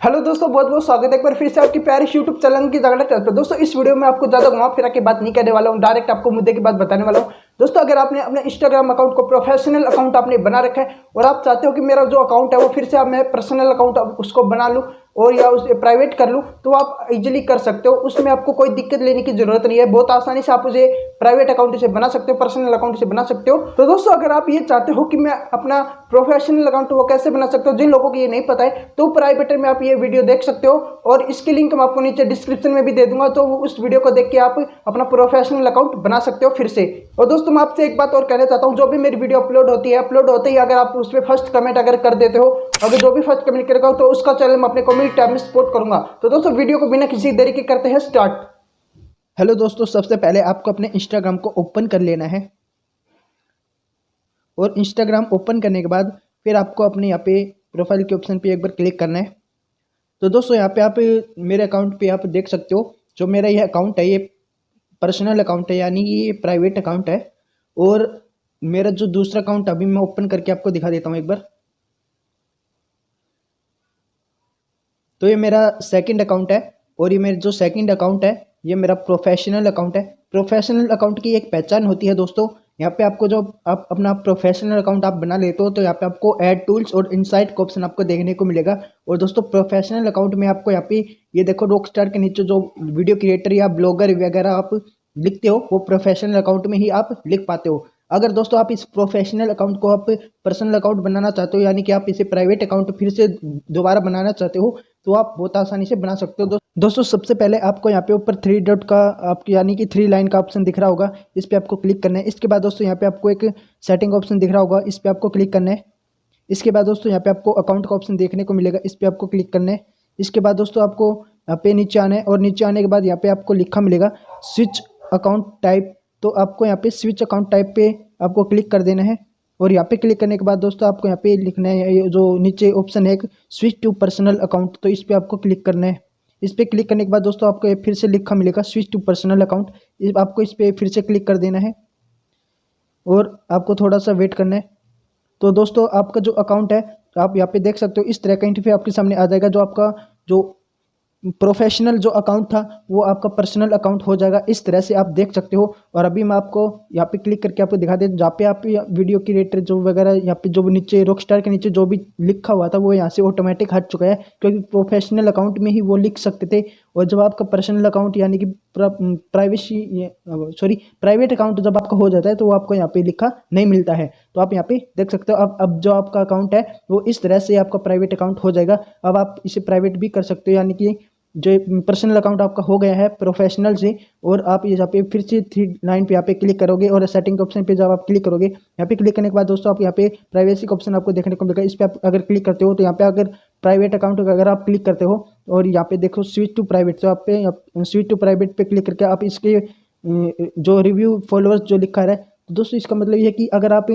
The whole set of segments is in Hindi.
हेलो दोस्तों, बहुत बहुत स्वागत है एक बार फिर से आपकी प्यारी यूट्यूब चैनल की जागरण पर। दोस्तों इस वीडियो में आपको ज़्यादा घुमा फिरा के बात नहीं करने वाला हूँ, डायरेक्ट आपको मुद्दे की बात बताने वाला हूँ। दोस्तों अगर आपने अपने इंस्टाग्राम अकाउंट को प्रोफेशनल अकाउंट आपने बना रखा है और आप चाहते हो कि मेरा जो अकाउंट है वो फिर से आप मैं पर्सनल अकाउंट उसको बना लूँ और या उसे प्राइवेट कर लूँ, तो आप इजीली कर सकते हो। उसमें आपको कोई दिक्कत लेने की जरूरत नहीं है, बहुत आसानी से आप उसे प्राइवेट अकाउंट से बना सकते हो, पर्सनल अकाउंट से बना सकते हो। तो दोस्तों अगर आप ये चाहते हो कि मैं अपना प्रोफेशनल अकाउंट वो कैसे बना सकते हो, जिन लोगों को ये नहीं पता है, तो प्राइवेट में आप ये वीडियो देख सकते हो और इसकी लिंक मैं आपको नीचे डिस्क्रिप्शन में भी दे दूंगा। तो उस वीडियो को देख के आप अपना प्रोफेशनल अकाउंट बना सकते हो फिर से। और दोस्तों मैं आपसे एक बात और कहना चाहता हूँ, जो भी मेरी वीडियो अपलोड होती है, अपलोड होते ही अगर आप उस पर फर्स्ट कमेंट अगर कर देते हो, अगर जो भी फर्स्ट कमेंट करेगा तो उसका चैनल मैं अपने कम्युनिटी टैब में सपोर्ट करूंगा। तो दोस्तों वीडियो को बिना किसी देरी के करते हैं स्टार्ट। हेलो दोस्तों, सबसे पहले आपको अपने इंस्टाग्राम को ओपन कर लेना है और इंस्टाग्राम ओपन करने के बाद फिर आपको अपने यहाँ पे प्रोफाइल के ऑप्शन पे एक बार क्लिक करना है। तो दोस्तों यहाँ पे आप मेरे अकाउंट पे आप देख सकते हो, जो मेरा ये अकाउंट है ये पर्सनल अकाउंट है, यानी ये प्राइवेट अकाउंट है। और मेरा जो दूसरा अकाउंट अभी मैं ओपन करके आपको दिखा देता हूँ एक बार। तो ये मेरा सेकंड अकाउंट है और ये मेरा जो सेकंड अकाउंट है ये मेरा प्रोफेशनल अकाउंट है। प्रोफेशनल अकाउंट की एक पहचान होती है दोस्तों, यहाँ पे आपको जो आप अपना प्रोफेशनल अकाउंट आप बना लेते हो तो यहाँ पे आपको ऐड टूल्स और इनसाइट का ऑप्शन आपको देखने को मिलेगा। और दोस्तों प्रोफेशनल अकाउंट में आपको यहाँ पे ये देखो, रॉक स्टार के नीचे जो वीडियो क्रिएटर या ब्लॉगर वगैरह आप लिखते हो वो प्रोफेशनल अकाउंट में ही आप लिख पाते हो। अगर दोस्तों आप इस प्रोफेशनल अकाउंट को आप पर्सनल अकाउंट बनाना चाहते हो, यानी कि आप इसे प्राइवेट अकाउंट फिर से दोबारा बनाना चाहते हो, तो आप बहुत आसानी से बना सकते हो। दोस्तों सबसे पहले आपको यहाँ पे ऊपर 3 डॉट का आपको यानी कि 3 लाइन का ऑप्शन दिख रहा होगा, इस पर आपको क्लिक करना है। इसके बाद दोस्तों यहाँ पे आपको एक सेटिंग ऑप्शन दिख रहा होगा, इस पर आपको क्लिक करना है। इसके बाद दोस्तों यहाँ पे आपको अकाउंट का ऑप्शन देखने को मिलेगा, इस पर आपको क्लिक करना है। इसके बाद दोस्तों आपको यहाँ पे नीचे आना है और नीचे आने के बाद यहाँ पे आपको लिखा मिलेगा स्विच अकाउंट टाइप। तो आपको यहाँ पे स्विच अकाउंट टाइप पे आपको क्लिक कर देना है और यहाँ पे क्लिक करने के बाद दोस्तों आपको यहाँ पे लिखना है, ये जो नीचे ऑप्शन है एक स्विच टू पर्सनल अकाउंट, तो इस पर आपको क्लिक करना है। इस पर क्लिक करने के बाद दोस्तों आपको फिर से लिखा मिलेगा स्विच टू पर्सनल अकाउंट, आपको इस पर फिर से क्लिक कर देना है और आपको थोड़ा सा वेट करना है। तो दोस्तों आपका जो अकाउंट है तो आप यहाँ पे देख सकते हो, इस तरह का इंटरफेस आपके सामने आ जाएगा। जो आपका जो प्रोफेशनल जो अकाउंट था वो आपका पर्सनल अकाउंट हो जाएगा, इस तरह से आप देख सकते हो। और अभी मैं आपको यहाँ पे क्लिक करके आपको दिखा दें, जहाँ पे आप वीडियो क्रिएटर जो वगैरह यहाँ पे जो नीचे रॉकस्टार के नीचे जो भी लिखा हुआ था वो यहाँ से ऑटोमेटिक हट चुका है, क्योंकि प्रोफेशनल अकाउंट में ही वो लिख सकते थे। और जब आपका पर्सनल अकाउंट यानी कि प्राइवेट अकाउंट जब आपका हो जाता है तो वो आपको यहाँ पे लिखा नहीं मिलता है। तो आप यहाँ पे देख सकते हो, अब जो आपका अकाउंट है वो इस तरह से आपका प्राइवेट अकाउंट हो जाएगा। अब आप इसे प्राइवेट भी कर सकते हो, यानी कि जो पर्सनल अकाउंट आपका हो गया है प्रोफेशनल से। और आप यहाँ पे फिर से 3 लाइन पे यहाँ पे क्लिक करोगे और सेटिंग के ऑप्शन पे जब आप क्लिक करोगे, यहाँ पे क्लिक करने के बाद दोस्तों आप यहाँ पे प्राइवेसी का ऑप्शन आपको देखने को मिलेगा। इस पर आप अगर क्लिक करते हो तो यहाँ पे अगर प्राइवेट अकाउंट अगर आप क्लिक करते हो और यहाँ पे देखो स्विच टू प्राइवेट, तो आप पे स्विच टू प्राइवेट पे क्लिक करके आप इसके जो रिव्यू फॉलोअर्स जो लिखा है, तो दोस्तों इसका मतलब ये है कि अगर आप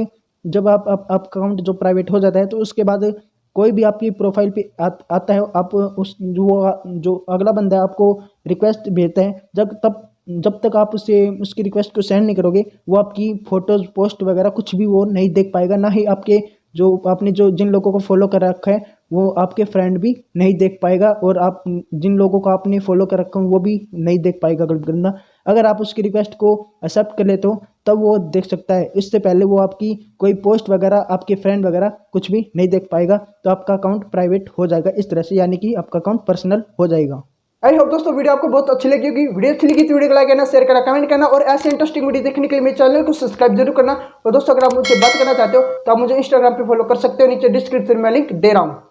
जब आप अकाउंट जो प्राइवेट हो जाता है तो उसके बाद कोई भी आपकी प्रोफाइल पे आता है, आप उस जो अगला बंदा है आपको रिक्वेस्ट भेजता है, जब तक आप उसकी रिक्वेस्ट को सेंड नहीं करोगे वो आपकी फ़ोटोज़ पोस्ट वगैरह कुछ भी वो नहीं देख पाएगा। ना ही आपके जो आपने जो जिन लोगों को फॉलो कर रखा है वो आपके फ्रेंड भी नहीं देख पाएगा, और आप जिन लोगों को आपने फॉलो कर रखा है वो भी नहीं देख पाएगा बंदा। अगर आप उसकी रिक्वेस्ट को एक्सेप्ट कर लेते हो तब वो देख सकता है, इससे पहले वो आपकी कोई पोस्ट वगैरह आपके फ्रेंड वगैरह कुछ भी नहीं देख पाएगा। तो आपका अकाउंट प्राइवेट हो जाएगा इस तरह से, यानी कि आपका अकाउंट पर्सनल हो जाएगा। आई होप दोस्तों वीडियो आपको बहुत अच्छी लगी होगी। वीडियो अच्छी लगी तो वीडियो को लाइक करना, शेयर करना, कमेंट करना और ऐसे इंटरेस्टिंग वीडियो देखने के लिए मेरे चैनल को सब्सक्राइब जरूर करना। और दोस्तों अगर आप मुझसे बात करना चाहते हो तो आप मुझे इंस्टाग्राम पे फॉलो कर सकते हो, नीचे डिस्क्रिप्शन में लिंक दे रहा हूँ।